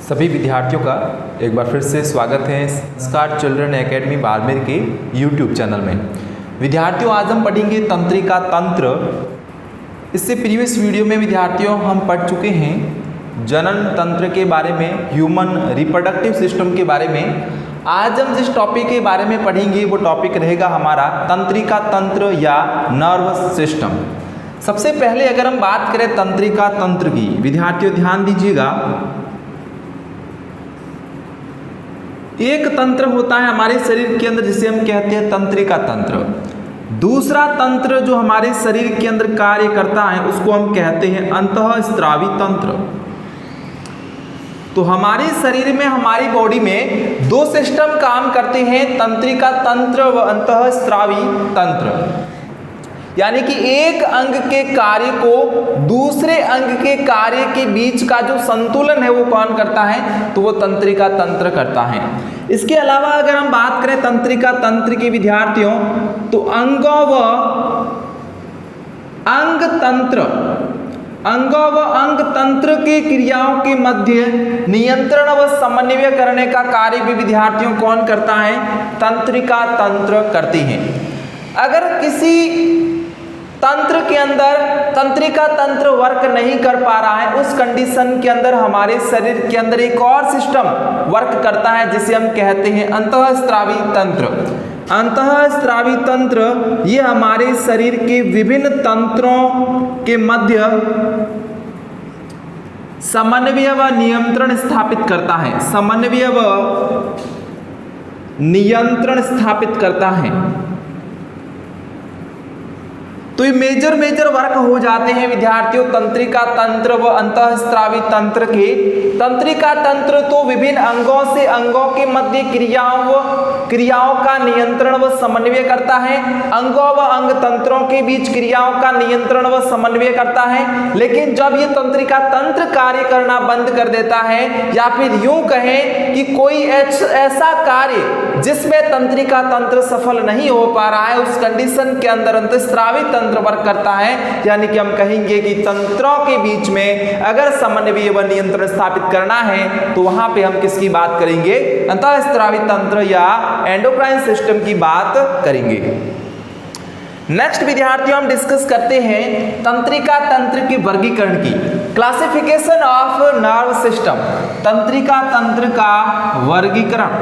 सभी विद्यार्थियों का एक बार फिर से स्वागत है संस्कार चिल्ड्रन एकेडमी बाड़मेर के यूट्यूब चैनल में। विद्यार्थियों, आज हम पढ़ेंगे तंत्रिका तंत्र। इससे प्रीवियस वीडियो में विद्यार्थियों हम पढ़ चुके हैं जनन तंत्र के बारे में, ह्यूमन रिप्रोडक्टिव सिस्टम के बारे में। आज हम जिस टॉपिक के बारे में पढ़ेंगे वो टॉपिक रहेगा हमारा तंत्रिका तंत्र या नर्वस सिस्टम। सबसे पहले अगर हम बात करें तंत्रिका तंत्र की, विद्यार्थियों ध्यान दीजिएगा, एक तंत्र होता है हमारे शरीर के अंदर जिसे हम कहते हैं तंत्रिका तंत्र। दूसरा तंत्र जो हमारे शरीर के अंदर कार्य करता है उसको हम कहते हैं अंतःस्रावी तंत्र। तो हमारे शरीर में, हमारी बॉडी में दो सिस्टम काम करते हैं, तंत्रिका तंत्र व अंतःस्रावी तंत्र। यानी कि एक अंग के कार्य को दूसरे अंग के कार्य के बीच का जो संतुलन है वो कौन करता है, तो वो तंत्रिका तंत्र करता है। इसके अलावा अगर हम बात करें तंत्रिका तंत्र के विद्यार्थियों, तो अंगों व अंग तंत्र के क्रियाओं के मध्य नियंत्रण व समन्वय करने का कार्य भी विद्यार्थियों कौन करता है, तंत्रिका तंत्र करती हैं। अगर किसी तंत्र के अंदर तंत्रिका तंत्र वर्क नहीं कर पा रहा है, उस कंडीशन के अंदर हमारे शरीर के अंदर एक और सिस्टम वर्क करता है जिसे हम कहते हैं अंतःस्रावी तंत्र। अंतःस्रावी तंत्र ये हमारे शरीर के विभिन्न तंत्रों के मध्य समन्वय व नियंत्रण स्थापित करता है, समन्वय व नियंत्रण स्थापित करता है। तो ये मेजर वर्क हो जाते हैं विद्यार्थियों तंत्रिका तंत्र व अंतःस्रावी तंत्र के। तंत्रिका तंत्र तो विभिन्न अंगों से अंगों के मध्य क्रियाओं का नियंत्रण व समन्वय करता है, अंगों व अंग तंत्रों के बीच क्रियाओं का नियंत्रण व समन्वय करता है। लेकिन जब ये तंत्रिका तंत्र कार्य करना बंद कर देता है, या फिर यूं कहें कि कोई ऐसा कार्य जिसमें तंत्रिका तंत्र सफल नहीं हो पा रहा है, उस कंडीशन के अंदर अंतःस्रावी तंत्र वर्क करता है। यानी कि हम कहेंगे कि तंत्रों के बीच में अगर समन्वय व नियंत्रण स्थापित करना है तो वहां पे हम किसकी बात करेंगे, अंतःस्रावी तंत्र या एंडोक्राइन सिस्टम की बात करेंगे। नेक्स्ट विद्यार्थियों हम डिस्कस करते हैं तंत्रिका तंत्र के वर्गीकरण की, क्लासिफिकेशन ऑफ नर्व सिस्टम, तंत्रिका तंत्र का वर्गीकरण।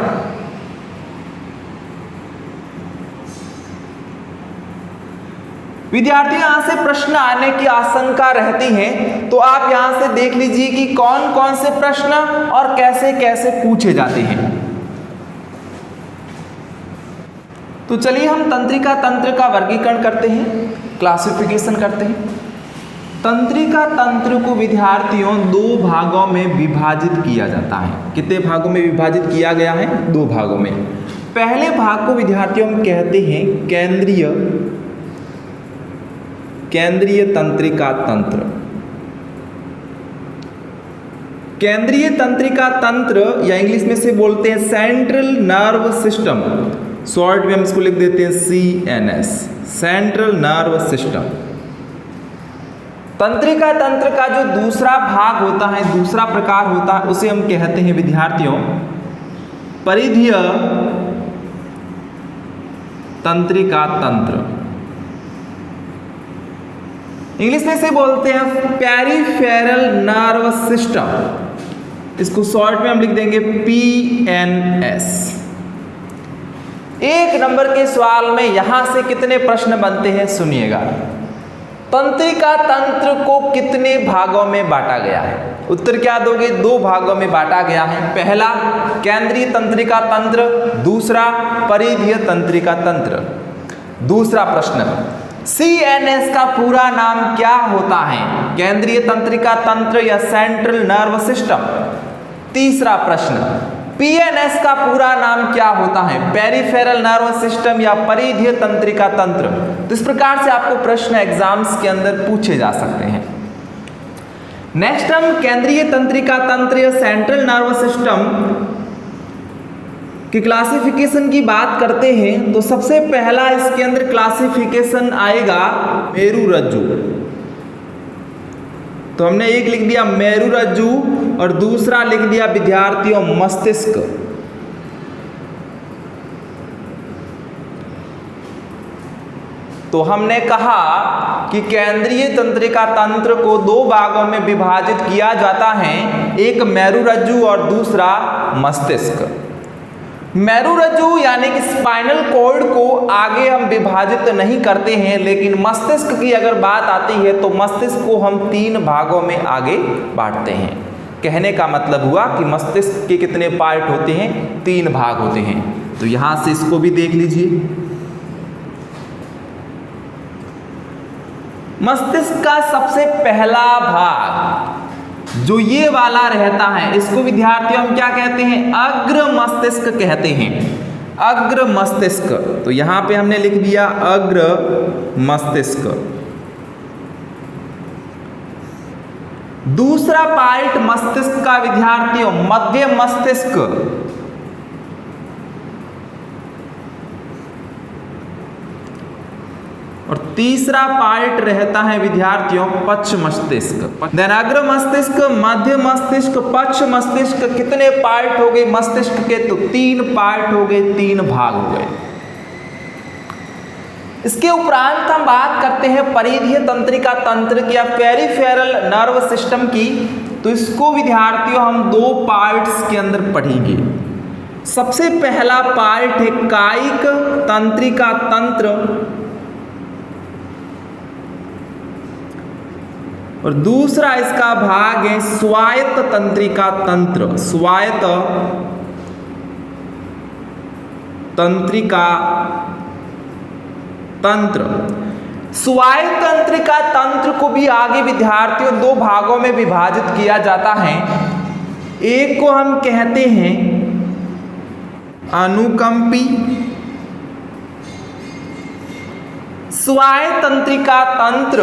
विद्यार्थी यहां से प्रश्न आने की आशंका रहती है, तो आप यहां से देख लीजिए कि कौन कौन से प्रश्न और कैसे कैसे पूछे जाते हैं। तो चलिए हम तंत्रिका तंत्र का वर्गीकरण करते हैं, क्लासिफिकेशन करते हैं। तंत्रिका तंत्र को विद्यार्थियों दो भागों में विभाजित किया जाता है। कितने भागों में विभाजित किया गया है, दो भागों में। पहले भाग को विद्यार्थियों हम कहते हैं केंद्रीय तंत्रिका तंत्र। केंद्रीय तंत्रिका तंत्र या इंग्लिश में से बोलते हैं सेंट्रल नर्व सिस्टम, शॉर्ट में हम इसको लिख देते हैं CNS, सेंट्रल नर्व सिस्टम। तंत्रिका तंत्र का जो दूसरा भाग होता है, दूसरा प्रकार होता है, उसे हम कहते हैं विद्यार्थियों परिधीय तंत्रिका तंत्र। इंग्लिश में से बोलते हैं पेरिफेरल नर्व सिस्टम, इसको शॉर्ट में हम लिख देंगे PNS। एक नंबर के सवाल में यहां से कितने प्रश्न बनते हैं सुनिएगा। तंत्रिका तंत्र को कितने भागों में बांटा गया है? उत्तर क्या दोगे, दो भागों में बांटा गया है। पहला केंद्रीय तंत्रिका तंत्र, दूसरा परिधीय तंत्रिका तंत्र। दूसरा प्रश्न, CNS का पूरा नाम क्या होता है, केंद्रीय तंत्रिका तंत्र या सेंट्रल नर्व सिस्टम। तीसरा प्रश्न, PNS का पूरा नाम क्या होता है, पेरिफेरल नर्व सिस्टम या परिधीय तंत्रिका तंत्र। तो इस प्रकार से आपको प्रश्न एग्जाम्स के अंदर पूछे जा सकते हैं। नेक्स्ट हम केंद्रीय तंत्रिका तंत्र या सेंट्रल नर्व सिस्टम की क्लासिफिकेशन की बात करते हैं, तो सबसे पहला इसके अंदर क्लासिफिकेशन आएगा मेरुरज्जु। तो हमने एक लिख दिया मेरुरज्जु और दूसरा लिख दिया विद्यार्थियों मस्तिष्क। तो हमने कहा कि केंद्रीय तंत्रिका तंत्र को दो भागों में विभाजित किया जाता है, एक मेरुरज्जु और दूसरा मस्तिष्क। मेरुरज्जु यानी कि स्पाइनल कॉर्ड को आगे हम विभाजित नहीं करते हैं, लेकिन मस्तिष्क की अगर बात आती है तो मस्तिष्क को हम 3 भागों में आगे बांटते हैं। कहने का मतलब हुआ कि मस्तिष्क के कितने पार्ट होते हैं, 3 भाग होते हैं। तो यहां से इसको भी देख लीजिए। मस्तिष्क का सबसे पहला भाग जो ये वाला रहता है, इसको विद्यार्थियों हम क्या कहते हैं, अग्र मस्तिष्क कहते हैं। अग्र मस्तिष्क, तो यहां पे हमने लिख दिया अग्र मस्तिष्क। दूसरा पार्ट मस्तिष्क का विद्यार्थियों मध्य मस्तिष्क। और तीसरा पार्ट रहता है विद्यार्थियों पक्ष मस्तिष्क। देन अग्र मस्तिष्क, मध्य मस्तिष्क, पक्ष मस्तिष्क। कितने पार्ट हो गए मस्तिष्क के, तो 3 पार्ट हो गए, 3 भाग हो गए। इसके उपरांत हम बात करते हैं परिधीय तंत्रिका तंत्र की या पेरिफेरल नर्व सिस्टम की। तो इसको विद्यार्थियों हम 2 पार्ट्स के अंदर पढ़ेंगे। सबसे पहला पार्ट है कायिक तंत्रिका तंत्र और दूसरा इसका भाग है स्वायत्त तंत्रिका तंत्र। स्वायत्त तंत्रिका तंत्र। स्वायत्त तंत्रिका तंत्र को भी आगे विद्यार्थियों 2 भागों में विभाजित किया जाता है। एक को हम कहते हैं अनुकंपी स्वायत्त तंत्रिका तंत्र,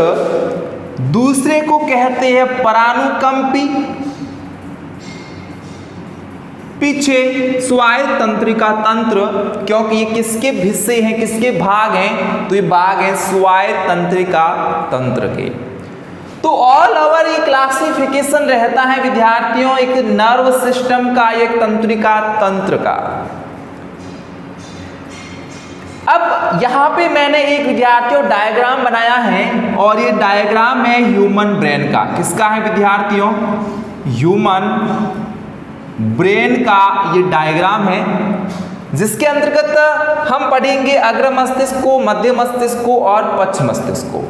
दूसरे को कहते हैं परानुकंपी पीछे स्वायत्त तंत्रिका तंत्र। क्योंकि ये किसके हिस्से हैं, किसके भाग हैं, तो ये भाग है स्वायत्त तंत्रिका तंत्र के। तो ऑल ओवर ये क्लासिफिकेशन रहता है विद्यार्थियों एक नर्व सिस्टम का, एक तंत्रिका तंत्र का। अब यहाँ पे मैंने एक विद्यार्थियों डायग्राम बनाया है और ये डायग्राम है ह्यूमन ब्रेन का। किसका है विद्यार्थियों, ह्यूमन ब्रेन का ये डायग्राम है, जिसके अंतर्गत हम पढ़ेंगे अग्र मस्तिष्क को, मध्य मस्तिष्क को और पक्ष मस्तिष्क को।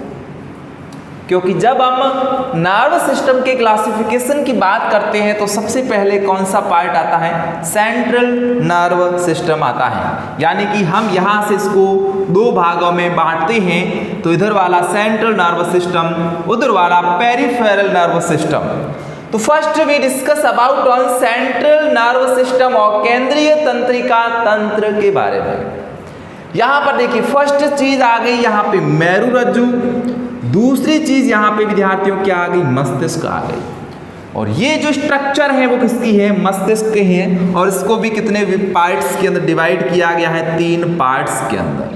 क्योंकि जब हम नर्व सिस्टम के क्लासिफिकेशन की बात करते हैं तो सबसे पहले कौन सा पार्ट आता है, सेंट्रल नर्व सिस्टम आता है। यानी कि हम यहाँ से इसको 2 भागों में बांटते हैं। तो इधर वाला सेंट्रल नर्व सिस्टम, उधर वाला पेरिफेरल नर्व सिस्टम। तो first we discuss about on central nerve system और केंद्रीय तंत्रिका तंत्र के बारे में। यहाँ पर देखिए फर्स्ट चीज आ गई यहाँ पे मेरुरज्जु, दूसरी चीज यहाँ पे विद्यार्थियों क्या आ गई, मस्तिष्क आ गई। और ये जो स्ट्रक्चर है वो किसकी है, मस्तिष्क के हैं। और इसको भी कितने पार्ट्स के अंदर डिवाइड किया गया है, 3 पार्ट्स के अंदर।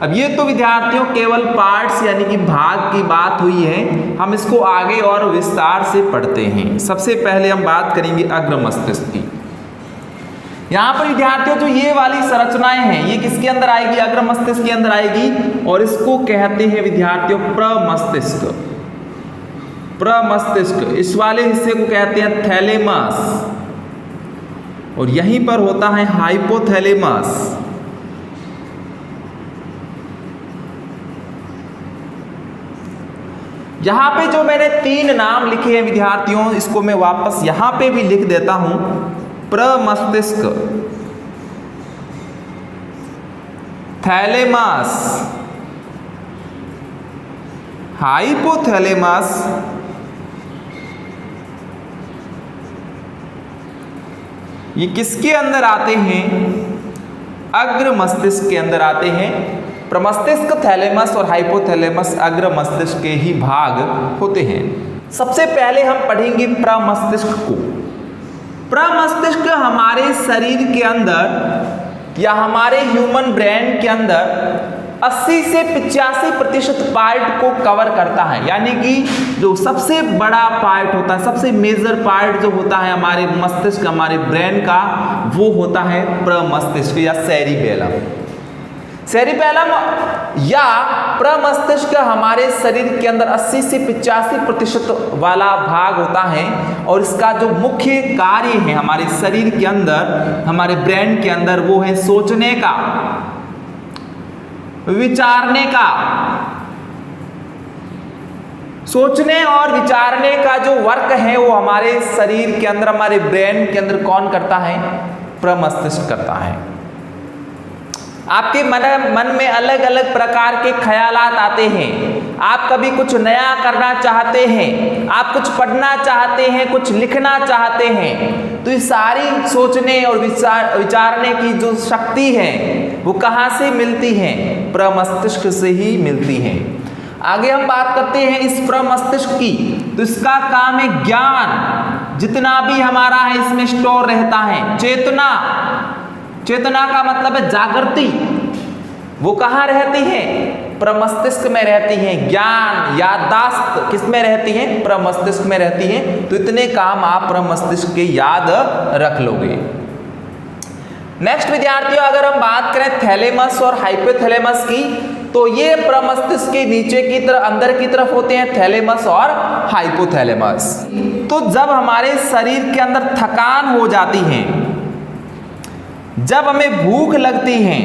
अब ये तो विद्यार्थियों केवल पार्ट्स यानी कि भाग की बात हुई है। हम इसको आगे और विस्तार से पढ़ते हैं। सबसे पहले हम बात करेंगे अग्र मस्तिष्क की। यहाँ पर विद्यार्थियों जो ये वाली संरचनाएं हैं ये किसके अंदर आएगी, अग्र मस्तिष्क के अंदर आएगी। और इसको कहते हैं विद्यार्थियों प्रमस्तिष्क। प्रमस्तिष्क, इस वाले हिस्से को कहते हैं थैलेमस और यहीं पर होता है हाइपोथैलेमस। यहाँ पे जो मैंने 3 नाम लिखे हैं विद्यार्थियों, इसको मैं वापस यहाँ पे भी लिख देता हूं। प्रमस्तिष्क, थैलेमस, हाइपोथैलेमस, ये किसके अंदर आते हैं, अग्र मस्तिष्क के अंदर आते हैं। प्रमस्तिष्क, थैलेमस और हाइपोथैलेमस अग्र मस्तिष्क के ही भाग होते हैं। सबसे पहले हम पढ़ेंगे प्रमस्तिष्क को। प्रमस्तिष्क हमारे शरीर के अंदर या हमारे ह्यूमन ब्रेन के अंदर 80 से 85% पार्ट को कवर करता है। यानी कि जो सबसे बड़ा पार्ट होता है, सबसे मेजर पार्ट जो होता है हमारे मस्तिष्क, हमारे ब्रेन का, वो होता है प्रमस्तिष्क या सेरिबेलम। सेरिबेलम या प्रमस्तिष्क हमारे शरीर के अंदर 80 से 85% वाला भाग होता है और इसका जो मुख्य कार्य है हमारे शरीर के अंदर, हमारे ब्रेन के अंदर, वो है सोचने का, विचारने का। सोचने और विचारने का जो वर्क है वो हमारे शरीर के अंदर, हमारे ब्रेन के अंदर कौन करता है? प्रमस्तिष्क करता है। आपके मन में अलग अलग प्रकार के ख्यालात आते हैं। आप कभी कुछ नया करना चाहते हैं, आप कुछ पढ़ना चाहते हैं, कुछ लिखना चाहते हैं, तो ये सारी सोचने और विचारने की जो शक्ति है वो कहाँ से मिलती है? प्रमस्तिष्क से ही मिलती है। आगे हम बात करते हैं इस प्रमस्तिष्क की, तो इसका काम है ज्ञान, जितना भी हमारा है इसमें स्टोर रहता है। चेतना, चेतना का मतलब है जागृति, वो कहाँ रहती है? प्रमस्तिष्क में रहती है। ज्ञान, याददाश्त किस में रहती है? प्रमस्तिष्क में रहती है। तो इतने काम आप प्रमस्तिष्क के याद रख लोगे। नेक्स्ट विद्यार्थियों, अगर हम बात करें थैलेमस और हाइपोथैलेमस की, तो ये प्रमस्तिष्क के नीचे की तरफ, अंदर की तरफ होते हैं थैलेमस और हाइपोथैलेमस। तो जब हमारे शरीर के अंदर थकान हो जाती है, जब हमें भूख लगती है,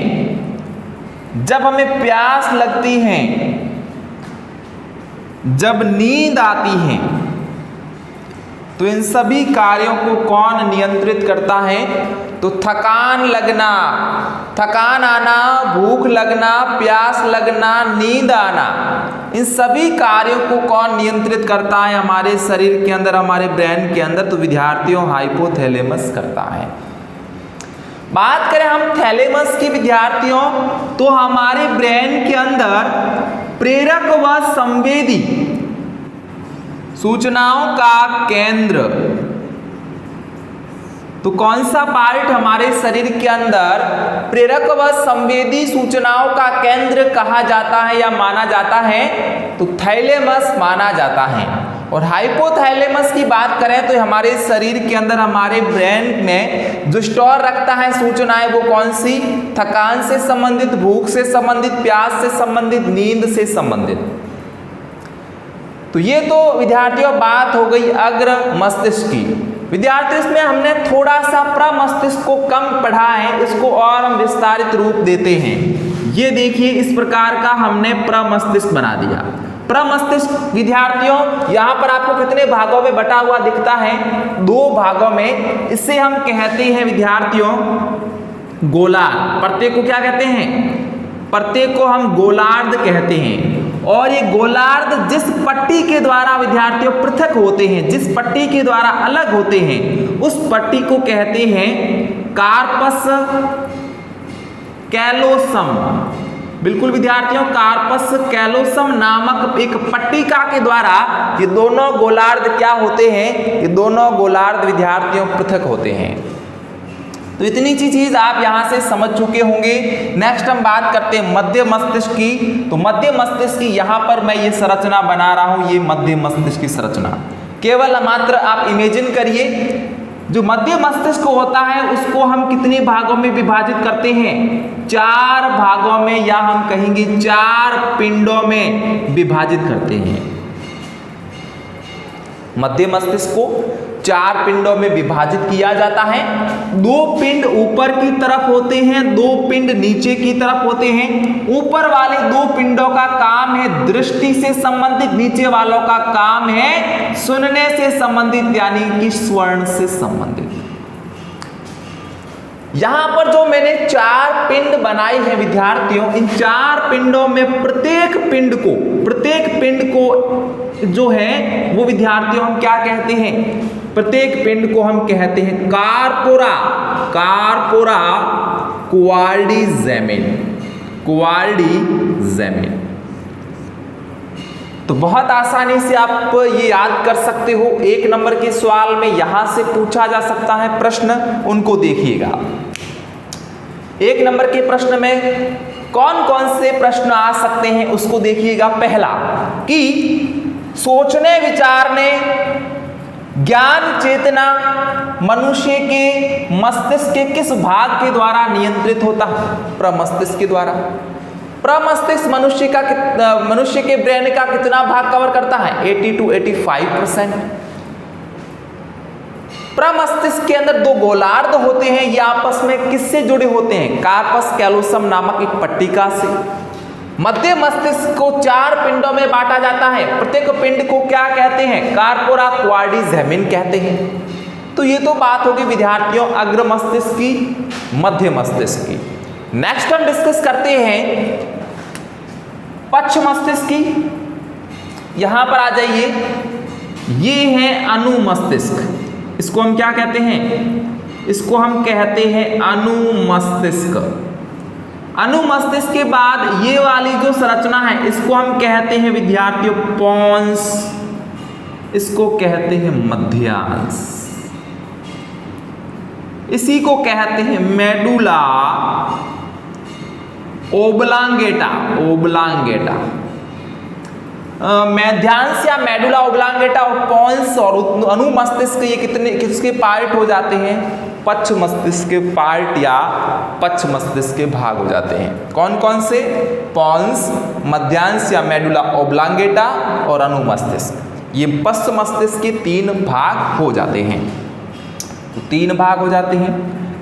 जब हमें प्यास लगती है, जब नींद आती है, तो इन सभी कार्यों को कौन नियंत्रित करता है? तो थकान लगना, थकान आना, भूख लगना, प्यास लगना, नींद आना, इन सभी कार्यों को कौन नियंत्रित करता है हमारे शरीर के अंदर, हमारे ब्रेन के अंदर? तो विद्यार्थियों हाइपोथैलेमस करता है। बात करें हम थैलेमस की विद्यार्थियों, तो हमारे ब्रेन के अंदर प्रेरक व संवेदी सूचनाओं का केंद्र, तो कौन सा पार्ट हमारे शरीर के अंदर प्रेरक व संवेदी सूचनाओं का केंद्र कहा जाता है या माना जाता है? तो थैलेमस माना जाता है। और हाइपोथैलेमस की बात करें तो हमारे शरीर के अंदर, हमारे ब्रेन में जो स्टोर रखता है सूचनाएं, वो कौन सी? थकान से संबंधित, भूख से संबंधित, प्यास से संबंधित, नींद से संबंधित। तो ये तो विद्यार्थियों बात हो गई अग्र मस्तिष्क की। विद्यार्थियों इसमें हमने थोड़ा सा प्रमस्तिष्क को कम पढ़ा है, इसको और हम विस्तारित रूप देते हैं। ये देखिए, इस प्रकार का हमने प्रमस्तिष्क बना दिया। प्रमस्तिष्क विद्यार्थियों यहाँ पर आपको कितने भागों में बटा हुआ दिखता है? 2 भागों में। इसे हम कहते हैं विद्यार्थियों गोलार्ध। प्रत्येक को क्या कहते हैं? प्रत्येक को हम गोलार्ध कहते हैं। और ये गोलार्ध जिस पट्टी के द्वारा विद्यार्थियों पृथक होते हैं, जिस पट्टी के द्वारा अलग होते हैं, उस पट्टी को कहते हैं कार्पस कैलोसम। बिल्कुल विद्यार्थियों, कार्पस कैलोसम नामक एक पट्टिका के द्वारा ये दोनों गोलार्ध क्या होते हैं? ये दोनों गोलार्ध विद्यार्थियों पृथक होते हैं। तो इतनी सी चीज आप यहां से समझ चुके होंगे। नेक्स्ट हम बात करते हैं मध्य मस्तिष्क की। तो मध्य मस्तिष्क की यहां पर मैं ये संरचना बना रहा हूं, ये मध्य मस्तिष्क की संरचना। केवल मात्र आप इमेजिन करिए, जो मध्य मस्तिष्क होता है उसको हम कितने भागों में विभाजित करते हैं? 4 भागों में, या हम कहेंगे 4 पिंडों में विभाजित करते हैं। मध्य मस्तिष्क को 4 पिंडों में विभाजित किया जाता है। 2 पिंड ऊपर की तरफ होते हैं, 2 पिंड नीचे की तरफ होते हैं। ऊपर वाले 2 पिंडों का काम है दृष्टि से संबंधित, नीचे वालों का काम है सुनने से संबंधित, यानी कि स्वर्ण से संबंधित। यहां पर जो मैंने 4 पिंड बनाए हैं विद्यार्थियों, इन 4 पिंडों में प्रत्येक पिंड को जो है वो विद्यार्थियों हम क्या कहते हैं? प्रत्येक पिंड को हम कहते हैं कार्पोरा क्वाड्रिजेमिन। तो बहुत आसानी से आप ये याद कर सकते हो। 1 नंबर के सवाल में यहां से पूछा जा सकता है प्रश्न, उनको देखिएगा। 1 नंबर के प्रश्न में कौन कौन से प्रश्न आ सकते हैं उसको देखिएगा। पहला कि सोचने विचारने ज्ञान चेतना मनुष्य के मस्तिष्क के किस भाग के द्वारा नियंत्रित होता है? प्रमस्तिष्क के द्वारा। प्रमस्तिष्क मनुष्य के ब्रेन का कितना भाग कवर करता है? 80 to 85%। प्रमस्तिष्क के अंदर दो गोलार्ध होते हैं, ये आपस में किससे जुड़े होते हैं? कार्पस कैलोसम नामक एक पट्टिका से। मध्य मस्तिष्क को 4 पिंडों में बांटा जाता है, प्रत्येक पिंड को क्या कहते हैं? कार्पोरा क्वाड्रिजेमिन कहते हैं। तो ये तो बात होगी विद्यार्थियों अग्र मस्तिष्क की, मध्य मस्तिष्क की। नेक्स्ट हम डिस्कस करते हैं पक्ष मस्तिष्क की। यहां पर आ जाइए, ये है अनुमस्तिष्क। इसको हम क्या कहते हैं? इसको हम कहते हैं अनुमस्तिष्क। अनुमस्तिष्क के बाद ये वाली जो संरचना है इसको हम कहते हैं विद्यार्थियों पोन्स, इसको कहते हैं मध्यांश, इसी को कहते हैं मेडुला ओब्लांगेटा। मध्यांश या मेडुला ओब्लांगेटा और पोन्स और अनुमस्तिष्क ये किसके पार्ट हो जाते हैं? पक्ष मस्तिष्क के पार्ट या पक्ष मस्तिष्क के भाग हो जाते हैं। कौन कौन से? पोन्स, मध्यांश या मेडुला ओब्लांगेटा और अनुमस्तिष्क। ये पक्ष मस्तिष्क के 3 भाग हो जाते हैं। तो 3 भाग हो जाते हैं।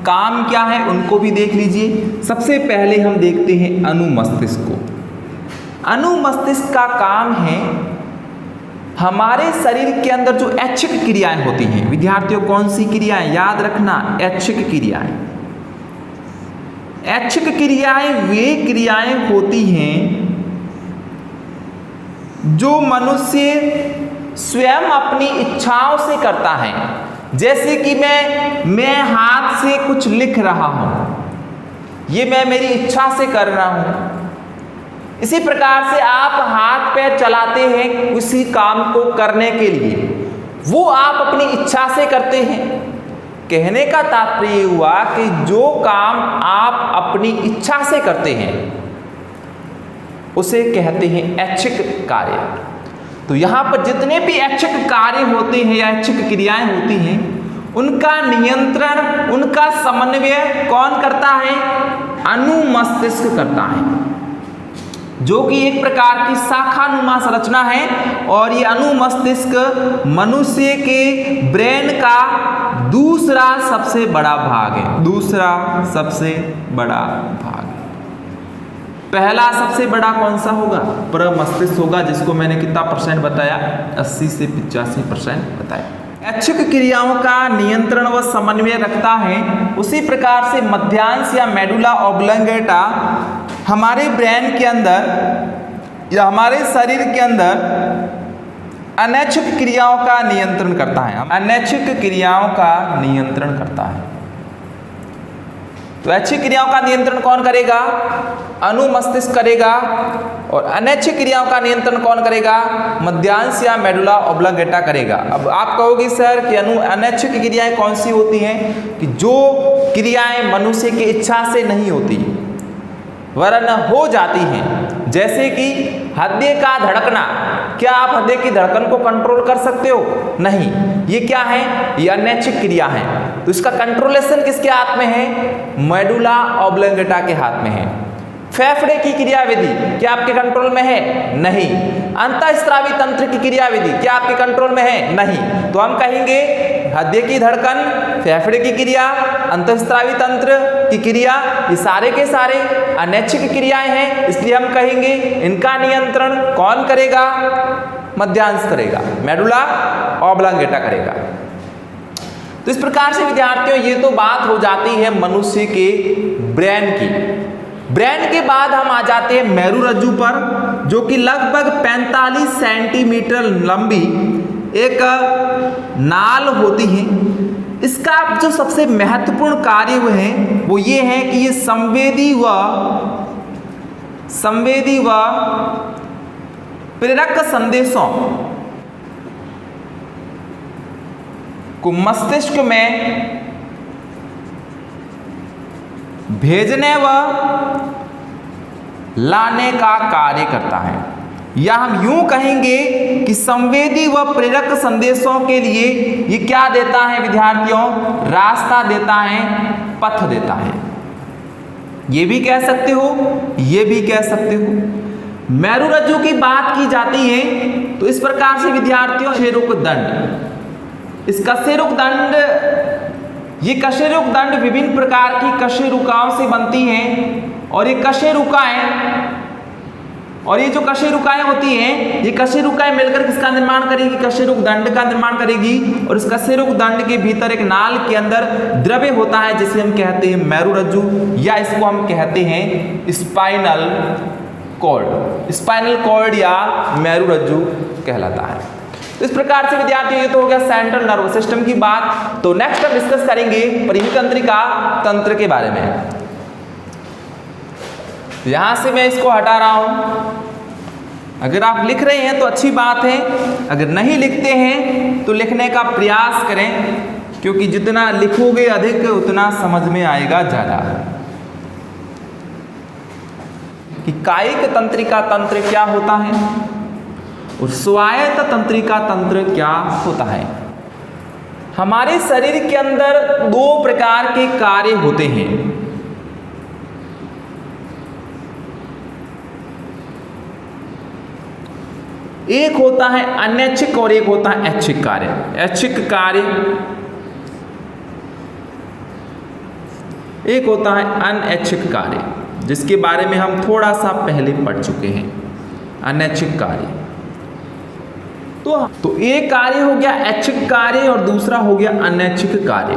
काम क्या है उनको भी देख लीजिए। सबसे पहले हम देखते हैं अनुमस्तिष्क को। अनुमस्तिष्क का काम है हमारे शरीर के अंदर जो ऐच्छिक क्रियाएं होती हैं विद्यार्थियों, कौन सी क्रियाएं? याद रखना, ऐच्छिक क्रियाएं। ऐच्छिक क्रियाएं वे क्रियाएं होती हैं जो मनुष्य स्वयं अपनी इच्छाओं से करता है। जैसे कि मैं हाथ से कुछ लिख रहा हूं, ये मैं मेरी इच्छा से कर रहा हूं। इसी प्रकार से आप हाथ पैर चलाते हैं किसी काम को करने के लिए, वो आप अपनी इच्छा से करते हैं। कहने का तात्पर्य हुआ कि जो काम आप अपनी इच्छा से करते हैं उसे कहते हैं ऐच्छिक कार्य। तो यहां पर जितने भी ऐच्छिक कार्य होते हैं या ऐच्छिक क्रियाएं होती हैं उनका नियंत्रण, उनका समन्वय कौन करता है? अनुमस्तिष्क करता है, जो कि एक प्रकार की शाखानुमा संरचना है। और ये अनुमस्तिष्क मनुष्य के ब्रेन का दूसरा सबसे बड़ा भाग है। दूसरा सबसे बड़ा भाग। पहला सबसे बड़ा कौन सा होगा? प्रमस्तिष्क होगा, जिसको मैंने कितना % बताया? 80 से 85% बताया। ऐच्छिक क्रियाओं का नियंत्रण व समन्वय रखता है। उसी प्रकार से मध्यांश या मेडुला ओब्लांगेटा हमारे ब्रेन के अंदर या हमारे शरीर के अंदर अनैच्छिक क्रियाओं का नियंत्रण करता है। अनैच्छिक क्रियाओं का नियंत्रण करता है। तो ऐच्छिक क्रियाओं का नियंत्रण कौन करेगा? अनुमस्तिष्क करेगा। और अनैच्छिक क्रियाओं का नियंत्रण कौन करेगा? मध्यांश या मेडुला ओब्लांगेटा करेगा। अब आप कहोगे सर कि अनैच्छिक क्रियाएं कौन सी होती हैं? कि जो क्रियाएं मनुष्य की इच्छा से नहीं होती वरन हो जाती हैं। जैसे कि हृदय का धड़कना। क्या आप हृदय की धड़कन को कंट्रोल कर सकते हो? नहीं। ये क्या है? ये अनैच्छिक क्रिया है। तो इसका कंट्रोलेशन किसके हाथ में है? मेडुला ओब्लांगेटा के हाथ में है। फेफड़े की क्रियाविधि क्या आपके कंट्रोल में है? नहीं। अंतःस्रावी तंत्र की क्रियाविधि क्या आपके कंट्रोल में है? नहीं। तो हम कहेंगे हृदय की धड़कन, फेफड़े की क्रिया, अंतःस्रावी तंत्र की क्रिया, ये सारे के सारे अनैच्छिक क्रियाएं हैं। इसलिए हम कहेंगे इनका नियंत्रण कौन करेगा? मध्यांश करेगा, मेडुला ओब्लांगेटा करेगा। तो इस प्रकार से विद्यार्थियों ये तो बात हो जाती है मनुष्य के ब्रेन की। ब्रेन के बाद हम आ जाते हैं मेरुरज्जु पर, जो कि लगभग 45 सेंटीमीटर लंबी एक नाल होती है। इसका जो सबसे महत्वपूर्ण कार्य है वो ये है कि ये संवेदी व प्रेरक संदेशों को मस्तिष्क में भेजने व लाने का कार्य करता है, या हम यूं कहेंगे कि संवेदी व प्रेरक संदेशों के लिए ये क्या देता है विद्यार्थियों, रास्ता देता है, पथ देता है। ये भी कह सकते हो, ये भी कह सकते हो। मेरुरज्जु की बात की जाती है तो इस प्रकार से विद्यार्थियों, कशेरुक दंड, इस कशेरुक दंड, ये कशेरुक दंड विभिन्न प्रकार की कशेरुकाओं से बनती हैं और ये कशेरुकाएं, और ये जो कशेरुकाएं होती हैं, ये कशेरुकाएं मिलकर किसका निर्माण करेगी, कशेरुक दंड का निर्माण करेगी। और इस कशेरुक दंड के भीतर एक नाल के अंदर द्रव्य होता है जिसे हम कहते हैं मेरुरज्जु, या इसको हम कहते हैं स्पाइनल कॉर्ड। स्पाइनल कॉर्ड या मेरुरज्जु कहलाता है। तो इस प्रकार से विद्यार्थियों, ये तो हो गया सेंट्रल नर्वस सिस्टम की बात। तो नेक्स्ट हम डिस्कस करेंगे परितंत्रिका तंत्र के बारे में। यहां से मैं इसको हटा रहा हूं। अगर आप लिख रहे हैं तो अच्छी बात है, अगर नहीं लिखते हैं तो लिखने का प्रयास करें, क्योंकि जितना लिखोगे अधिक उतना समझ में आएगा ज्यादा। कि कायिक तंत्रिका तंत्र क्या होता है और स्वायत्त तंत्रिका तंत्र क्या होता है। हमारे शरीर के अंदर दो प्रकार के कार्य होते हैं। एक होता है अनैच्छिक और एक होता है ऐच्छिक कार्य। ऐच्छिक कार्य, एक होता है अनैच्छिक कार्य, जिसके बारे में हम थोड़ा सा पहले पढ़ चुके हैं। अनैच्छिक कार्य तो एक कार्य हो गया ऐच्छिक कार्य और दूसरा हो गया अनैच्छिक कार्य।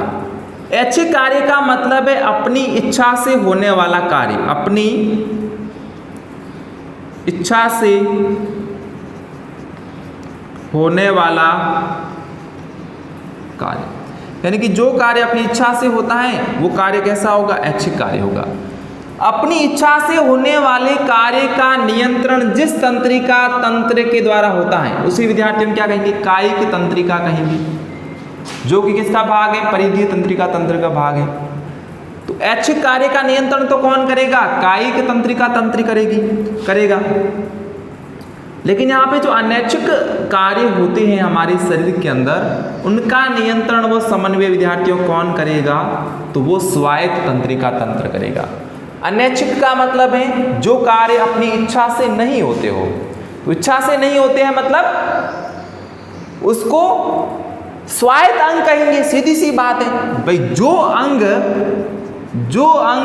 ऐच्छिक कार्य का मतलब है अपनी इच्छा से होने वाला कार्य, अपनी इच्छा से होने वाला कार्य, यानी कि जो कार्य अपनी इच्छा से होता है वो कार्य कैसा होगा, ऐच्छिक कार्य होगा। अपनी इच्छा से होने वाले कार्य का नियंत्रण जिस तंत्रिका तंत्र के द्वारा होता है उसी विद्यार्थी हम क्या कहेंगे, कायिक तंत्रिका कहेंगे, जो कि किसका भाग है, परिधीय तंत्रिका तंत्र का भाग है। तो ऐच्छिक कार्य का नियंत्रण तो कौन करेगा, कायिक तंत्रिका तंत्र करेगा। लेकिन यहाँ पे जो अनैच्छिक कार्य होते हैं हमारे शरीर के अंदर, उनका नियंत्रण व समन्वय विद्यार्थियों कौन करेगा, तो वो स्वायत्त तंत्रिका तंत्र करेगा। अनैच्छिक का मतलब है जो कार्य अपनी इच्छा से नहीं होते हो। तो इच्छा से नहीं होते हैं मतलब उसको स्वायत्त अंग कहेंगे, सीधी सी बात है भाई। जो अंग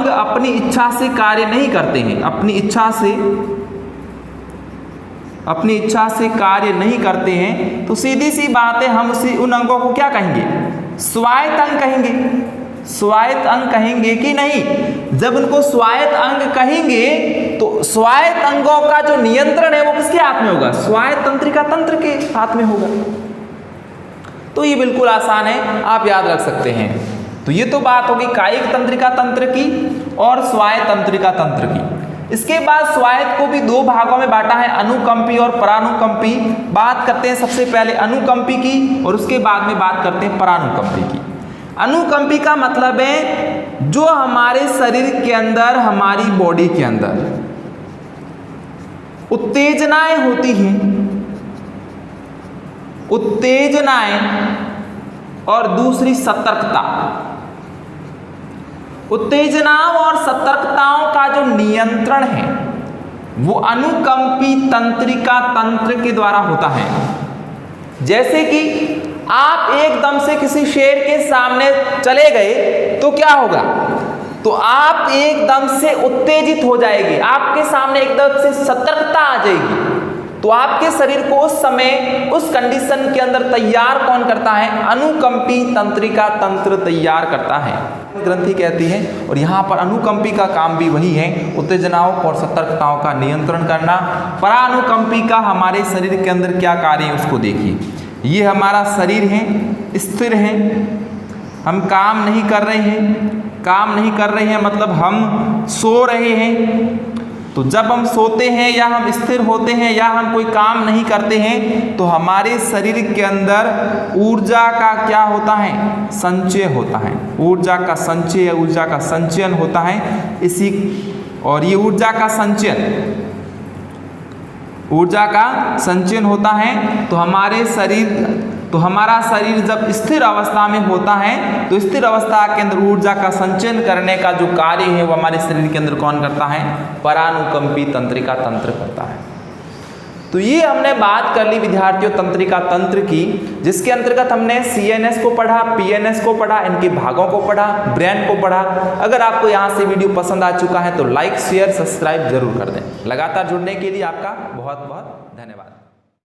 अपनी इच्छा से कार्य नहीं करते हैं, अपनी इच्छा से कार्य नहीं करते हैं, तो सीधी सी बात है हम उन अंगों को क्या कहेंगे, स्वायत्त अंग कहेंगे। स्वायत्त अंग कहेंगे कि नहीं। जब उनको स्वायत्त अंग कहेंगे तो स्वायत्त अंगों का जो नियंत्रण है वो किसके हाथ में होगा, स्वायत्त तंत्रिका तंत्र के हाथ में होगा। तो ये बिल्कुल आसान है, आप याद रख सकते हैं। तो ये तो बात होगी कायिक तंत्रिका तंत्र की और स्वायत्त तंत्रिका तंत्र की। इसके बाद स्वायत्त को भी दो भागों में बांटा है, अनुकंपी और परानुकंपी। बात करते हैं सबसे पहले अनुकंपी की और उसके बाद में बात करते हैं परानुकंपी की। अनुकंपी का मतलब है जो हमारे शरीर के अंदर, हमारी बॉडी के अंदर उत्तेजनाएं होती हैं, उत्तेजनाएं और दूसरी सतर्कता। उत्तेजनाओं और सतर्कताओं का जो नियंत्रण है वो अनुकंपी तंत्रिका तंत्र के द्वारा होता है। जैसे कि आप एकदम से किसी शेर के सामने चले गए तो क्या होगा, तो आप एकदम से उत्तेजित हो जाएंगे, आपके सामने एकदम से सतर्कता आ जाएगी। तो आपके शरीर को उस समय उस कंडीशन के अंदर तैयार कौन करता है, अनुकंपी तंत्रिका तंत्र तैयार करता है, ग्रंथि कहती है। और यहाँ पर अनुकंपी का काम भी वही है, उत्तेजनाओं और सतर्कताओं का नियंत्रण करना। परानुकंपी का हमारे शरीर के अंदर क्या कार्य है उसको देखिए। ये हमारा शरीर है, स्थिर है, हम काम नहीं कर रहे हैं। काम नहीं कर रहे हैं मतलब हम सो रहे हैं। तो जब हम सोते हैं या हम स्थिर होते हैं या हम कोई काम नहीं करते हैं तो हमारे शरीर के अंदर ऊर्जा का क्या होता है, संचय होता है। ऊर्जा का संचय या ऊर्जा का संचयन होता है। इसी और ये ऊर्जा का संचयन, ऊर्जा का संचयन होता है। तो हमारा शरीर जब स्थिर अवस्था में होता है तो स्थिर अवस्था के अंदर ऊर्जा का संचयन करने का जो कार्य है वो हमारे शरीर के अंदर कौन करता है? परानुकंपी तंत्रिका तंत्र करता है। तो ये हमने बात कर ली विद्यार्थियों तंत्रिका तंत्र की, जिसके अंतर्गत हमने CNS को पढ़ा, PNS को पढ़ा, इनके भागों को पढ़ा, ब्रेन को पढ़ा। अगर आपको यहाँ से वीडियो पसंद आ चुका है तो लाइक शेयर सब्सक्राइब जरूर कर दें। लगातार जुड़ने के लिए आपका बहुत बहुत धन्यवाद।